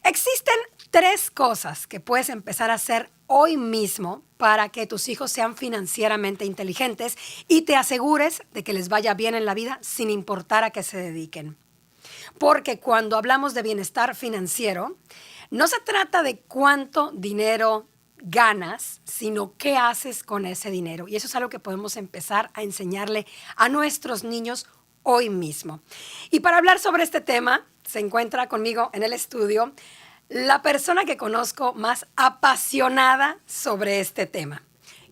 Existen 3 cosas que puedes empezar a hacer hoy mismo para que tus hijos sean financieramente inteligentes y te asegures de que les vaya bien en la vida sin importar a qué se dediquen. Porque cuando hablamos de bienestar financiero, no se trata de cuánto dinero ganas, sino qué haces con ese dinero. Y eso es algo que podemos empezar a enseñarle a nuestros niños hoy mismo. Y para hablar sobre este tema, se encuentra conmigo en el estudio la persona que conozco más apasionada sobre este tema,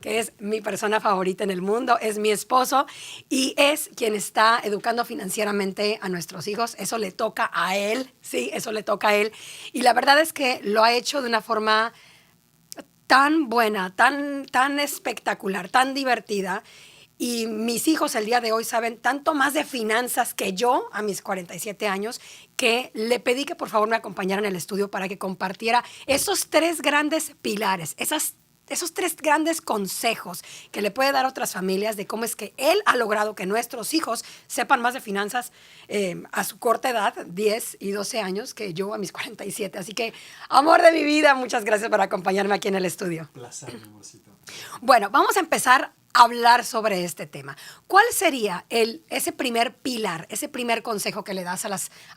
que es mi persona favorita en el mundo, es mi esposo y es quien está educando financieramente a nuestros hijos. Eso le toca a él, sí, eso le toca a él. Y la verdad es que lo ha hecho de una forma tan buena, tan espectacular, tan divertida. Y mis hijos el día de hoy saben tanto más de finanzas que yo a mis 47 años, que le pedí que por favor me acompañara en el estudio para que compartiera esos 3 grandes pilares, esos 3 grandes consejos que le puede dar a otras familias de cómo es que él ha logrado que nuestros hijos sepan más de finanzas a su corta edad, 10 y 12 años, que yo a mis 47. Así que, amor de mi vida, muchas gracias por acompañarme aquí en el estudio. Placer, mi amorcito. Bueno, vamos a empezar a hablar sobre este tema. ¿Cuál sería ese primer pilar, ese primer consejo que le das a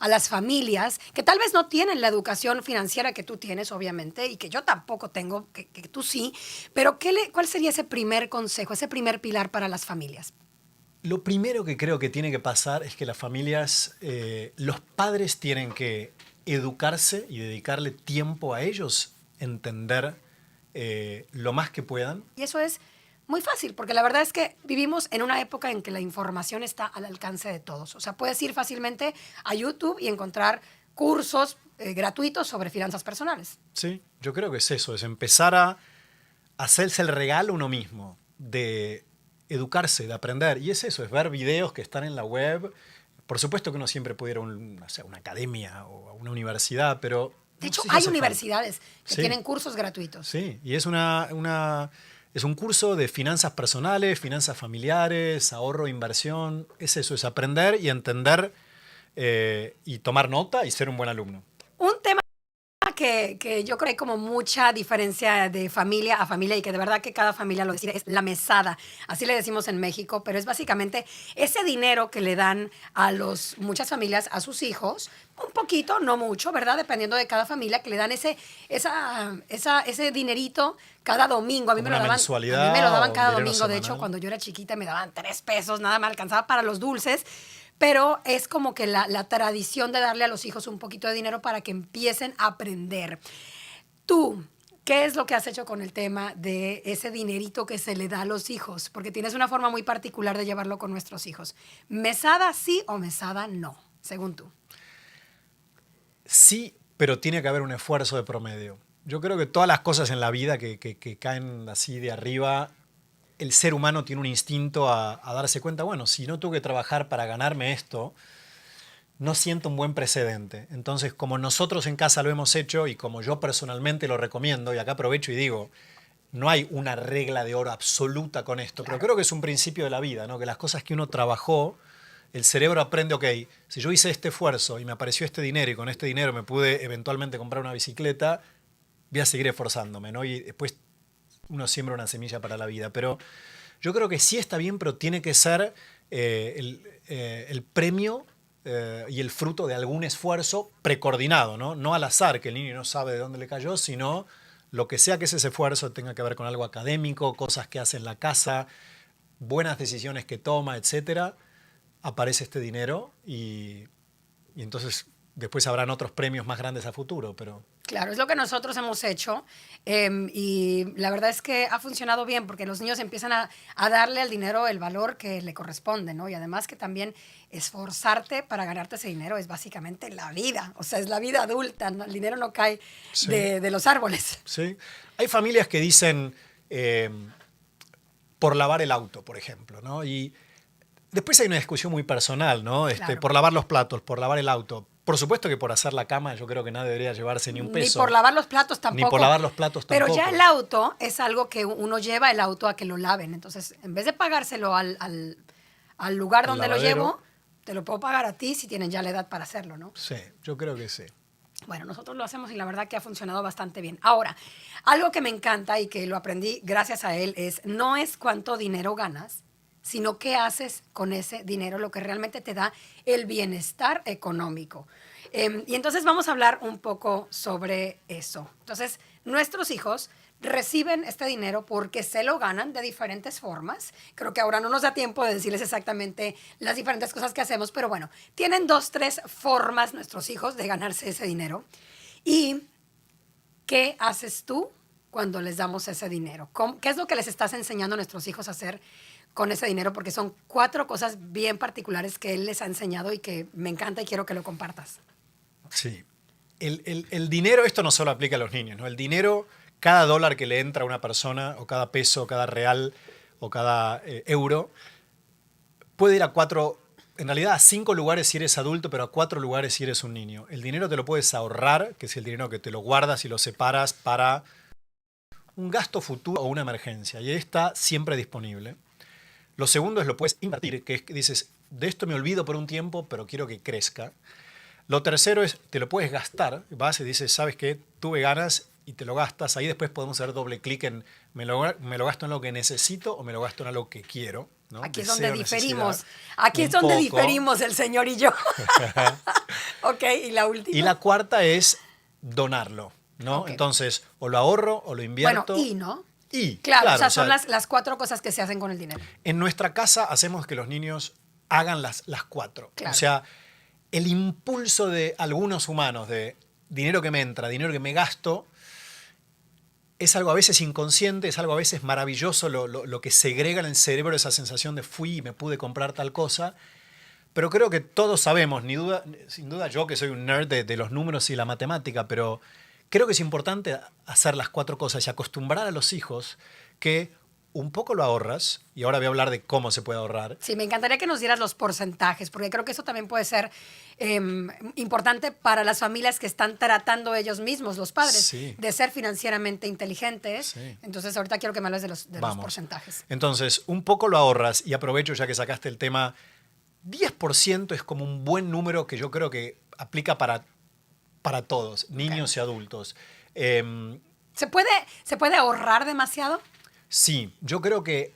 las familias que tal vez no tienen la educación financiera que tú tienes, obviamente, y que yo tampoco tengo, que tú sí, pero ¿cuál sería ese primer consejo, ese primer pilar para las familias? Lo primero que creo que tiene que pasar es que las familias, los padres tienen que educarse y dedicarle tiempo a ellos, entender lo más que puedan. Y eso es muy fácil, porque la verdad es que vivimos en una época en que la información está al alcance de todos. O sea, puedes ir fácilmente a YouTube y encontrar cursos gratuitos sobre finanzas personales. Sí, yo creo que es eso, es empezar a hacerse el regalo uno mismo, de educarse, de aprender. Y es eso, es ver videos que están en la web. Por supuesto que uno siempre puede ir a una academia o a una universidad, pero... De hecho, no sé si hay hace universidades que Sí. tienen cursos gratuitos. Sí, y es es un curso de finanzas personales, finanzas familiares, ahorro, inversión. Es eso, es aprender y entender y tomar nota y ser un buen alumno. Un tema que yo creo que hay como mucha diferencia de familia a familia y que de verdad que cada familia lo decide, es la mesada. Así le decimos en México, pero es básicamente ese dinero que le dan muchas familias a sus hijos, un poquito, no mucho, ¿verdad? Dependiendo de cada familia, que le dan ese dinerito cada domingo. A mí Como me lo una daban, mensualidad a mí me lo daban o cada dinero domingo. De semanal. hecho, cuando yo era chiquita me daban 3 pesos, nada me alcanzaba para los dulces. Pero es como que la tradición de darle a los hijos un poquito de dinero para que empiecen a aprender. Tú, ¿qué es lo que has hecho con el tema de ese dinerito que se le da a los hijos? Porque tienes una forma muy particular de llevarlo con nuestros hijos. ¿Mesada sí o mesada no, según tú? Sí, pero tiene que haber un esfuerzo de promedio. Yo creo que todas las cosas en la vida que caen así de arriba, el ser humano tiene un instinto a darse cuenta, bueno, si no tuve que trabajar para ganarme esto, no siento un buen precedente. Entonces, como nosotros en casa lo hemos hecho y como yo personalmente lo recomiendo, y acá aprovecho y digo, no hay una regla de oro absoluta con esto, Claro. pero creo que es un principio de la vida, ¿no? Que las cosas que uno trabajó, el cerebro aprende, ok, si yo hice este esfuerzo y me apareció este dinero y con este dinero me pude eventualmente comprar una bicicleta, voy a seguir esforzándome, ¿no? Y después uno siembra una semilla para la vida. Pero yo creo que sí está bien, pero tiene que ser el premio y el fruto de algún esfuerzo precoordinado, ¿no? No al azar, que el niño no sabe de dónde le cayó, sino lo que sea que ese esfuerzo tenga que ver con algo académico, cosas que hace en la casa, buenas decisiones que toma, etcétera, aparece este dinero y entonces después habrán otros premios más grandes a futuro, pero... Claro, es lo que nosotros hemos hecho y la verdad es que ha funcionado bien porque los niños empiezan a darle al dinero el valor que le corresponde, ¿no? Y además que también esforzarte para ganarte ese dinero es básicamente la vida, o sea, es la vida adulta, ¿no? El dinero no cae Sí. de los árboles. Sí. Hay familias que dicen por lavar el auto, por ejemplo, ¿no? Y después hay una discusión muy personal, ¿no? Claro. Por lavar los platos, por lavar el auto. Por supuesto que por hacer la cama yo creo que nadie debería llevarse ni un peso. Ni por lavar los platos tampoco. Ni por lavar los platos Pero tampoco. ya el auto es algo que uno lleva el auto a que lo laven. Entonces, en vez de pagárselo al lugar Al donde lo lavadero. llevo, te lo puedo pagar a ti si tienen ya la edad para hacerlo, ¿no? Sí, yo creo que sí. Bueno, nosotros lo hacemos y la verdad que ha funcionado bastante bien. Ahora, algo que me encanta y que lo aprendí gracias a él es, no es cuánto dinero ganas, sino qué haces con ese dinero, lo que realmente te da el bienestar económico. Y entonces vamos a hablar un poco sobre eso. Entonces, nuestros hijos reciben este dinero porque se lo ganan de diferentes formas. Creo que ahora no nos da tiempo de decirles exactamente las diferentes cosas que hacemos, pero bueno, tienen 2, 3 formas nuestros hijos de ganarse ese dinero. ¿Y qué haces tú cuando les damos ese dinero? ¿Qué es lo que les estás enseñando a nuestros hijos a hacer con ese dinero? Porque son 4 cosas bien particulares que él les ha enseñado y que me encanta y quiero que lo compartas. Sí. El dinero, esto no solo aplica a los niños, ¿no? El dinero, cada dólar que le entra a una persona, o cada peso, cada real, o cada euro, puede ir a 4, en realidad a 5 lugares si eres adulto, pero a 4 lugares si eres un niño. El dinero te lo puedes ahorrar, que es el dinero que te lo guardas y lo separas para un gasto futuro o una emergencia, y ahí está siempre disponible. Lo segundo es lo puedes invertir, que es que dices, de esto me olvido por un tiempo, pero quiero que crezca. Lo tercero es, te lo puedes gastar, vas y dices, ¿sabes qué? Tuve ganas y te lo gastas. Ahí después podemos hacer doble clic en, ¿me lo gasto en algo que necesito o me lo gasto en algo que quiero? ¿No? Aquí es Deseo, donde diferimos. necesidad. Aquí es Un donde poco. diferimos el señor y yo. Ok, y la última. Y la cuarta es donarlo, ¿no? Ok. Entonces, o lo ahorro o lo invierto. Bueno, ¿no? Y, Claro, o sea, son las 4 cosas que se hacen con el dinero. En nuestra casa hacemos que los niños hagan las 4. Claro. O sea, el impulso de algunos humanos de dinero que me entra, dinero que me gasto, es algo a veces inconsciente, es algo a veces maravilloso, lo que segrega en el cerebro esa sensación de fui y me pude comprar tal cosa. Pero creo que todos sabemos, sin duda yo que soy un nerd de los números y la matemática, pero creo que es importante hacer las 4 cosas y acostumbrar a los hijos que un poco lo ahorras, y ahora voy a hablar de cómo se puede ahorrar. Sí, me encantaría que nos dieras los porcentajes, porque creo que eso también puede ser importante para las familias que están tratando ellos mismos, los padres, Sí. de ser financieramente inteligentes. Sí. Entonces, ahorita quiero que me hables de los Vamos. porcentajes. Entonces, un poco lo ahorras, y aprovecho ya que sacaste el tema, 10% es como un buen número que yo creo que aplica para todos, niños y adultos. ¿Se puede ahorrar demasiado? Sí, yo creo que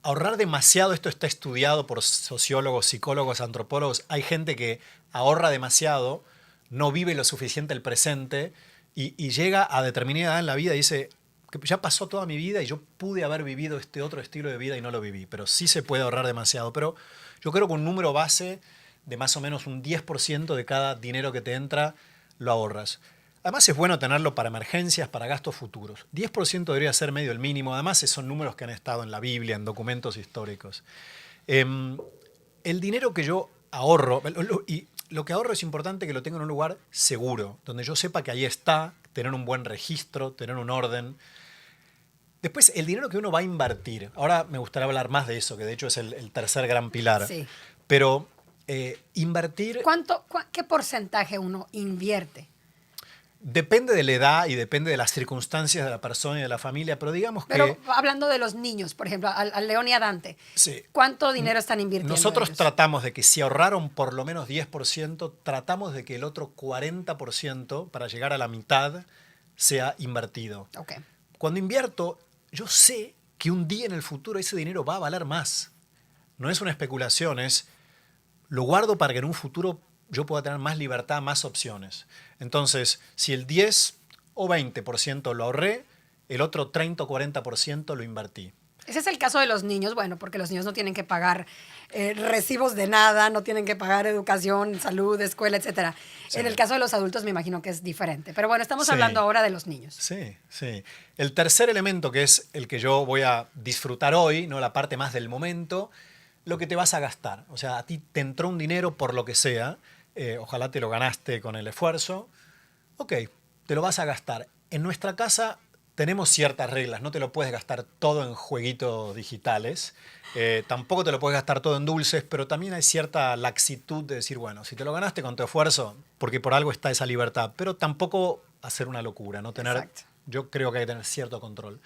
ahorrar demasiado, esto está estudiado por sociólogos, psicólogos, antropólogos. Hay gente que ahorra demasiado, no vive lo suficiente el presente y llega a determinada edad en la vida y dice, que ya pasó toda mi vida y yo pude haber vivido este otro estilo de vida y no lo viví. Pero sí se puede ahorrar demasiado. Pero yo creo que un número base de más o menos un 10% de cada dinero que te entra lo ahorras. Además es bueno tenerlo para emergencias, para gastos futuros. 10% debería ser medio el mínimo. Además son números que han estado en la Biblia, en documentos históricos. El dinero que yo ahorro, y lo que ahorro es importante que lo tenga en un lugar seguro, donde yo sepa que ahí está, tener un buen registro, tener un orden. Después, el dinero que uno va a invertir. Ahora me gustaría hablar más de eso, que de hecho es el tercer gran pilar. Sí. Pero invertir... ¿Qué porcentaje uno invierte? Depende de la edad y depende de las circunstancias de la persona y de la familia, pero digamos que... Pero hablando de los niños, por ejemplo, al León y a Dante, Sí. ¿cuánto dinero están invirtiendo Nosotros ellos? tratamos de que si ahorraron por lo menos 10%, tratamos de que el otro 40%, para llegar a la mitad, sea invertido. Ok. Cuando invierto, yo sé que un día en el futuro ese dinero va a valer más. No es una especulación, es lo guardo para que en un futuro yo pueda tener más libertad, más opciones. Entonces, si el 10 o 20% lo ahorré, el otro 30 o 40% lo invertí. Ese es el caso de los niños, bueno, porque los niños no tienen que pagar recibos de nada, no tienen que pagar educación, salud, escuela, etc. Sí. En el caso de los adultos me imagino que es diferente. Pero bueno, estamos Sí. hablando ahora de los niños. Sí, sí. El tercer elemento, que es el que yo voy a disfrutar hoy, ¿no? La parte más del momento, lo que te vas a gastar. O sea, a ti te entró un dinero por lo que sea, ojalá te lo ganaste con el esfuerzo. Ok, te lo vas a gastar. En nuestra casa tenemos ciertas reglas, no te lo puedes gastar todo en jueguitos digitales, tampoco te lo puedes gastar todo en dulces, pero también hay cierta laxitud de decir, bueno, si te lo ganaste con tu esfuerzo, porque por algo está esa libertad, pero tampoco hacer una locura, no tener, Exacto. yo creo que hay que tener cierto control.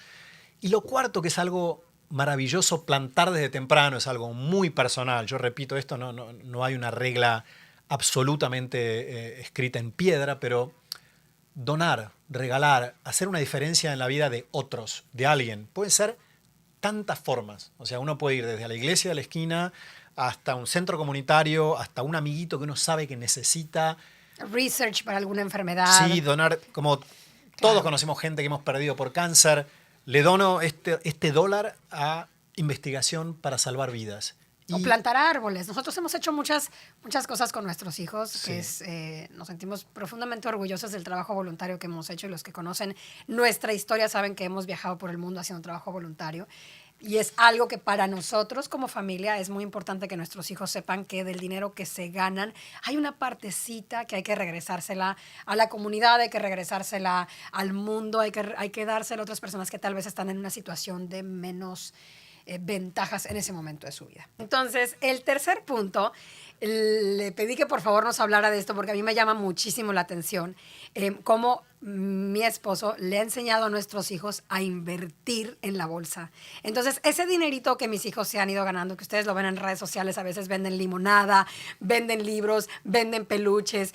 Y lo cuarto, que es algo maravilloso, plantar desde temprano, es algo muy personal, yo repito esto, no hay una regla absolutamente escrita en piedra, pero donar, regalar, hacer una diferencia en la vida de otros, de alguien. Pueden ser tantas formas. O sea, uno puede ir desde la iglesia de la esquina hasta un centro comunitario, hasta un amiguito que uno sabe que necesita. Research para alguna enfermedad. Sí, donar, como todos Claro. conocemos gente que hemos perdido por cáncer, le dono este dólar a investigación para salvar vidas. O plantar árboles. Nosotros hemos hecho muchas cosas con nuestros hijos, Sí. que nos sentimos profundamente orgullosos del trabajo voluntario que hemos hecho, y los que conocen nuestra historia saben que hemos viajado por el mundo haciendo trabajo voluntario. Y es algo que para nosotros como familia es muy importante que nuestros hijos sepan que del dinero que se ganan hay una partecita que hay que regresársela a la comunidad, hay que regresársela al mundo, hay que dársela a otras personas que tal vez están en una situación de menos ventajas en ese momento de su vida. Entonces, el tercer punto, le pedí que por favor nos hablara de esto porque a mí me llama muchísimo la atención cómo mi esposo le ha enseñado a nuestros hijos a invertir en la bolsa. Entonces, ese dinerito que mis hijos se han ido ganando, que ustedes lo ven en redes sociales, a veces venden limonada, venden libros, venden peluches,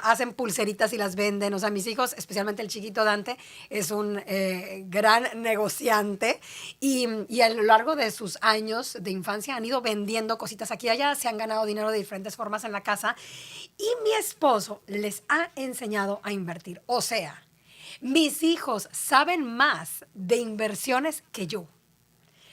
hacen pulseritas y las venden. O sea, mis hijos, especialmente el chiquito Dante, es un gran negociante y a lo largo de sus años de infancia han ido vendiendo cositas aquí y allá, se han ganado dinero de diferentes formas en la casa y mi esposo les ha enseñado a invertir. O sea, mis hijos saben más de inversiones que yo.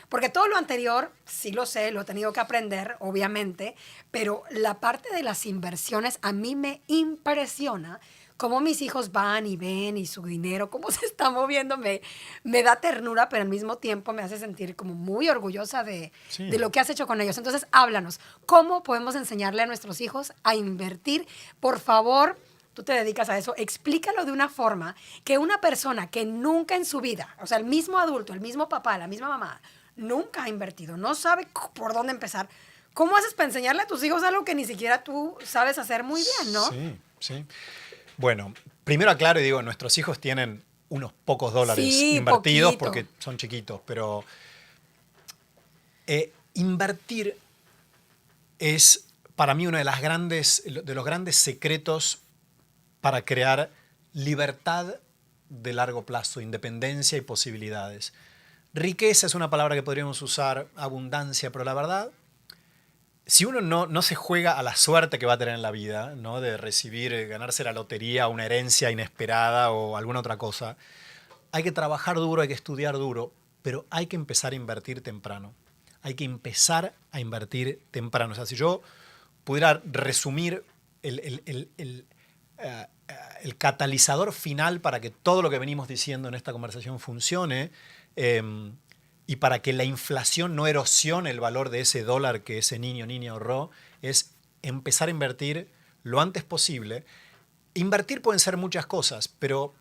Porque todo lo anterior, sí lo sé, lo he tenido que aprender, obviamente, pero la parte de las inversiones a mí me impresiona cómo mis hijos van y ven y su dinero, cómo se está moviendo, me da ternura, pero al mismo tiempo me hace sentir como muy orgullosa de lo que has hecho con ellos. Entonces, háblanos, ¿cómo podemos enseñarle a nuestros hijos a invertir? Por favor, tú te dedicas a eso, explícalo de una forma que una persona que nunca en su vida, o sea, el mismo adulto, el mismo papá, la misma mamá, nunca ha invertido, no sabe por dónde empezar. ¿Cómo haces para enseñarle a tus hijos algo que ni siquiera tú sabes hacer muy bien, no? Sí, sí. Bueno, primero aclaro y digo, nuestros hijos tienen unos pocos dólares Sí, invertidos poquito. porque son chiquitos, pero invertir es para mí uno de los grandes secretos para crear libertad de largo plazo, independencia y posibilidades. Riqueza es una palabra que podríamos usar, abundancia, pero la verdad, si uno no se juega a la suerte que va a tener en la vida, ¿no? De recibir, ganarse la lotería, una herencia inesperada o alguna otra cosa, hay que trabajar duro, hay que estudiar duro, pero hay que empezar a invertir temprano. Hay que empezar a invertir temprano. O sea, si yo pudiera resumir el catalizador final para que todo lo que venimos diciendo en esta conversación funcione, y para que la inflación no erosione el valor de ese dólar que ese niño o niña ahorró, es empezar a invertir lo antes posible. Invertir pueden ser muchas cosas, pero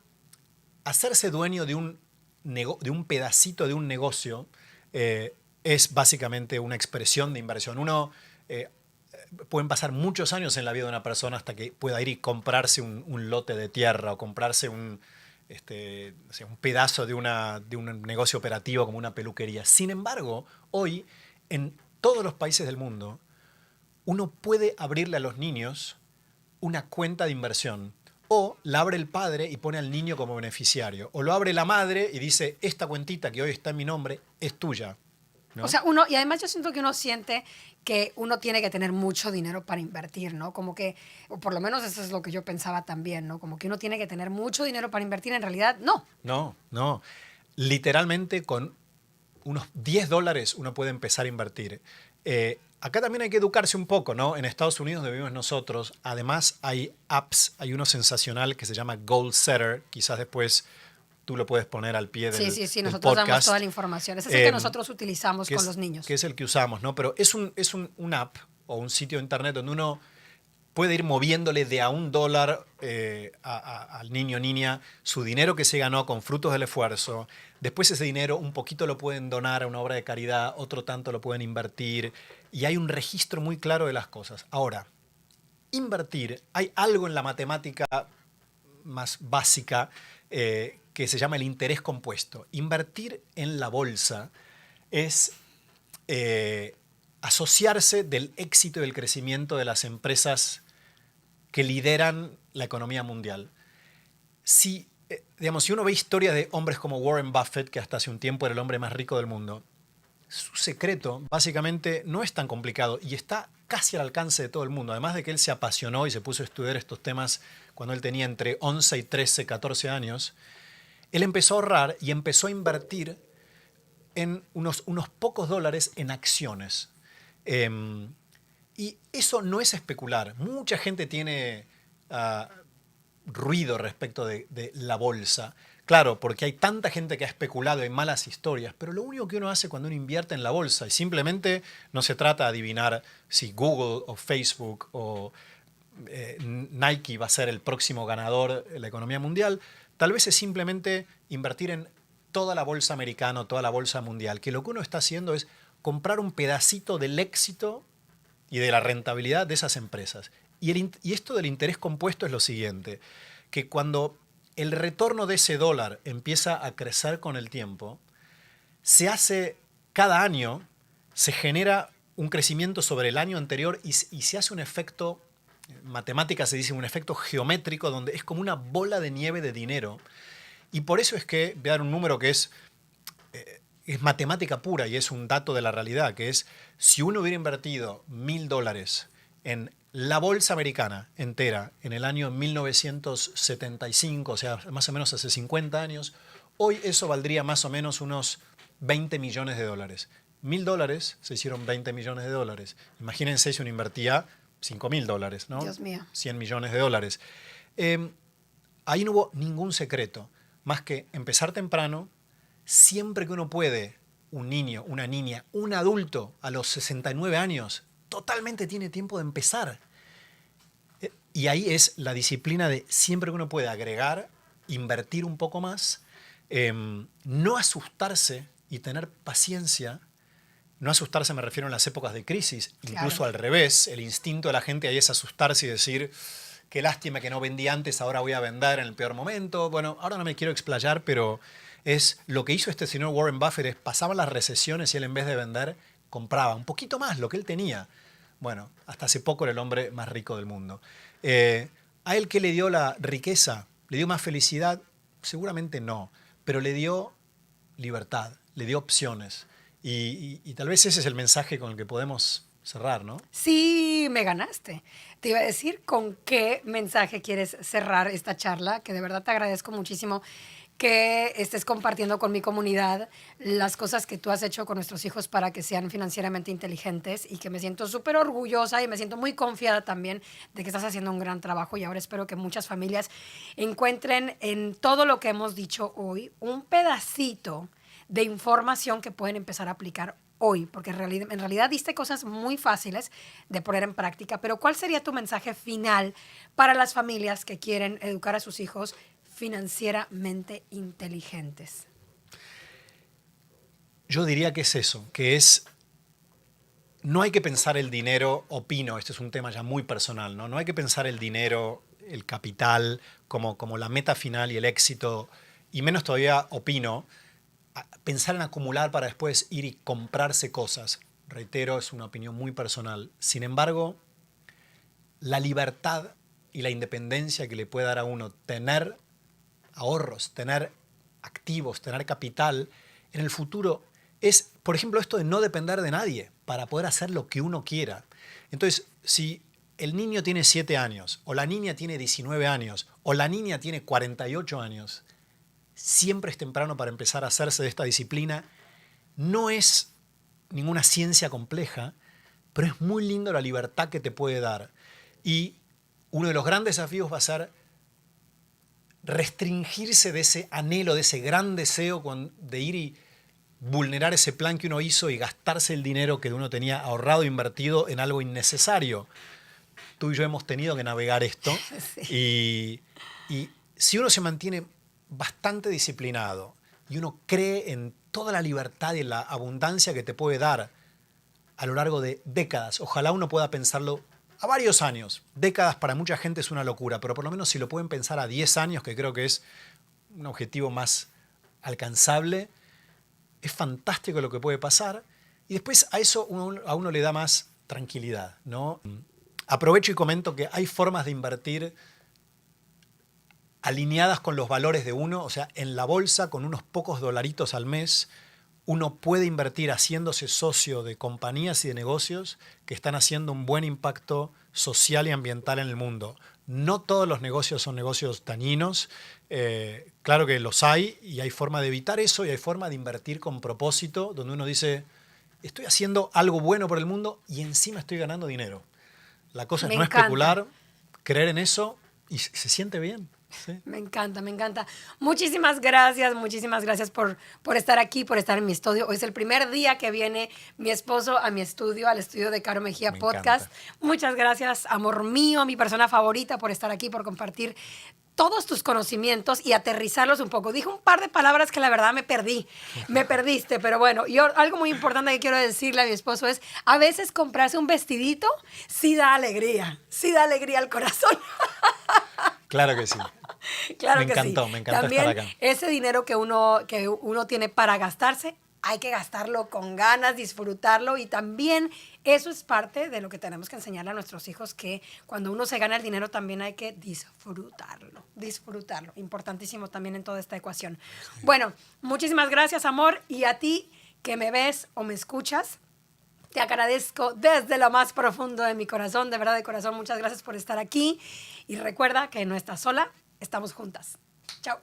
hacerse dueño de un pedacito de un negocio es básicamente una expresión de inversión. Pueden pasar muchos años en la vida de una persona hasta que pueda ir y comprarse un lote de tierra o comprarse un pedazo de un negocio operativo como una peluquería. Sin embargo, hoy, en todos los países del mundo, uno puede abrirle a los niños una cuenta de inversión. O la abre el padre y pone al niño como beneficiario. O lo abre la madre y dice, esta cuentita que hoy está en mi nombre es tuya, ¿no? O sea, y además yo siento que uno siente que uno tiene que tener mucho dinero para invertir, ¿no? Como que, o por lo menos eso es lo que yo pensaba también, ¿no? Como que uno tiene que tener mucho dinero para invertir, en realidad, no. No. Literalmente con unos $10 uno puede empezar a invertir. Acá también hay que educarse un poco, ¿no? En Estados Unidos, donde vivimos nosotros, además hay apps, hay uno sensacional que se llama Goal Setter, quizás después tú lo puedes poner al pie del Sí, del nosotros damos podcast. toda la información. Ese es el que nosotros utilizamos con los niños. Que es el que usamos, ¿no? Pero es un app o un sitio de internet donde uno puede ir moviéndole de a $1 al niño o niña su dinero que se ganó con frutos del esfuerzo. Después ese dinero un poquito lo pueden donar a una obra de caridad, otro tanto lo pueden invertir y hay un registro muy claro de las cosas. Ahora, invertir, hay algo en la matemática más básica que se llama el interés compuesto. Invertir en la bolsa es asociarse del éxito y del crecimiento de las empresas que lideran la economía mundial. si uno ve historia de hombres como Warren Buffett, que hasta hace un tiempo era el hombre más rico del mundo, su secreto básicamente no es tan complicado y está casi al alcance de todo el mundo. Además de que él se apasionó y se puso a estudiar estos temas cuando él tenía entre 11 y 13, 14 años, él empezó a ahorrar y empezó a invertir en unos pocos dólares en acciones. Y eso no es especular. Mucha gente tiene ruido respecto de la bolsa. Claro, porque hay tanta gente que ha especulado en malas historias, pero lo único que uno hace cuando uno invierte en la bolsa, y simplemente no se trata de adivinar si Google o Facebook o Nike va a ser el próximo ganador de la economía mundial, tal vez es simplemente invertir en toda la bolsa americana, toda la bolsa mundial, que lo que uno está haciendo es comprar un pedacito del éxito y de la rentabilidad de esas empresas. Y esto del interés compuesto es lo siguiente, que cuando el retorno de ese dólar empieza a crecer con el tiempo, se hace cada año, se genera un crecimiento sobre el año anterior y se hace un efecto, en matemáticas se dice un efecto geométrico, donde es como una bola de nieve de dinero. Y por eso es que, voy a dar un número que es matemática pura y es un dato de la realidad, que es si uno hubiera invertido $1.000 en la bolsa americana entera en el año 1975, o sea, más o menos hace 50 años, hoy eso valdría más o menos unos $20 millones. $1.000 se hicieron $20 millones. Imagínense si uno invertía $5.000, ¿no? Dios mío. $100 millones. Ahí no hubo ningún secreto, más que empezar temprano, siempre que uno puede, un niño, una niña, un adulto a los 69 años, totalmente tiene tiempo de empezar. Y ahí es la disciplina de siempre que uno puede agregar, invertir un poco más, no asustarse y tener paciencia. No asustarse me refiero en las épocas de crisis, incluso Claro. al revés. El instinto de la gente ahí es asustarse y decir, qué lástima que no vendí antes, ahora voy a vender en el peor momento. Bueno, ahora no me quiero explayar, pero es lo que hizo este señor Warren Buffett, es pasaban las recesiones y él en vez de vender, compraba un poquito más lo que él tenía. Bueno, hasta hace poco era el hombre más rico del mundo. ¿A él qué le dio la riqueza? ¿Le dio más felicidad? Seguramente no, pero le dio libertad, le dio opciones. Y tal vez ese es el mensaje con el que podemos cerrar, ¿no? Sí, me ganaste. Te iba a decir con qué mensaje quieres cerrar esta charla, que de verdad te agradezco muchísimo que estés compartiendo con mi comunidad las cosas que tú has hecho con nuestros hijos para que sean financieramente inteligentes y que me siento súper orgullosa y me siento muy confiada también de que estás haciendo un gran trabajo y ahora espero que muchas familias encuentren en todo lo que hemos dicho hoy un pedacito de información que pueden empezar a aplicar hoy, porque en realidad diste cosas muy fáciles de poner en práctica, pero ¿cuál sería tu mensaje final para las familias que quieren educar a sus hijos financieramente inteligentes? Yo diría que es eso, que es, no hay que pensar el dinero, opino, este es un tema ya muy personal, ¿no? No hay que pensar el dinero, el capital, como la meta final y el éxito, y menos todavía, opino, pensar en acumular para después ir y comprarse cosas. Reitero, es una opinión muy personal. Sin embargo, la libertad y la independencia que le puede dar a uno tener ahorros, tener activos, tener capital en el futuro es, por ejemplo, esto de no depender de nadie para poder hacer lo que uno quiera. Entonces, si el niño tiene 7 años, o la niña tiene 19 años, o la niña tiene 48 años, siempre es temprano para empezar a hacerse de esta disciplina. No es ninguna ciencia compleja, pero es muy lindo la libertad que te puede dar. Y uno de los grandes desafíos va a ser restringirse de ese anhelo, de ese gran deseo de ir y vulnerar ese plan que uno hizo y gastarse el dinero que uno tenía ahorrado e invertido en algo innecesario. Tú y yo hemos tenido que navegar esto. Sí. Y si uno se mantiene bastante disciplinado y uno cree en toda la libertad y en la abundancia que te puede dar a lo largo de décadas, ojalá uno pueda pensarlo a varios años. Décadas para mucha gente es una locura, pero por lo menos si lo pueden pensar a 10 años, que creo que es un objetivo más alcanzable, es fantástico lo que puede pasar. Y después a eso a uno le da más tranquilidad, ¿no? Aprovecho y comento que hay formas de invertir alineadas con los valores de uno. O sea, en la bolsa, con unos pocos dolaritos al mes, uno puede invertir haciéndose socio de compañías y de negocios que están haciendo un buen impacto social y ambiental en el mundo. No todos los negocios son negocios dañinos. Claro que los hay y hay forma de evitar eso y hay forma de invertir con propósito, donde uno dice, estoy haciendo algo bueno por el mundo y encima estoy ganando dinero. La cosa es Me no encanta. especular, creer en eso y se siente bien. ¿Sí? Me encanta, me encanta. Muchísimas gracias por estar aquí, por estar en mi estudio. Hoy es el primer día que viene mi esposo a mi estudio, al estudio de Caro Mejía Me Podcast. encanta. Muchas gracias, amor mío, mi persona favorita, por estar aquí, por compartir todos tus conocimientos y aterrizarlos un poco. Dije un par de palabras que la verdad me perdí. Me perdiste, pero bueno, yo algo muy importante que quiero decirle a mi esposo es, a veces comprarse un vestidito sí da alegría al corazón. Claro que sí. Claro Me que encantó, sí. me encantó También estar acá. ese dinero que uno tiene para gastarse, hay que gastarlo con ganas, disfrutarlo y también eso es parte de lo que tenemos que enseñarle a nuestros hijos, que cuando uno se gana el dinero también hay que disfrutarlo. Importantísimo también en toda esta ecuación. Sí. Bueno, muchísimas gracias, amor, y a ti que me ves o me escuchas, te agradezco desde lo más profundo de mi corazón, de verdad de corazón, muchas gracias por estar aquí y recuerda que no estás sola, estamos juntas. Chao.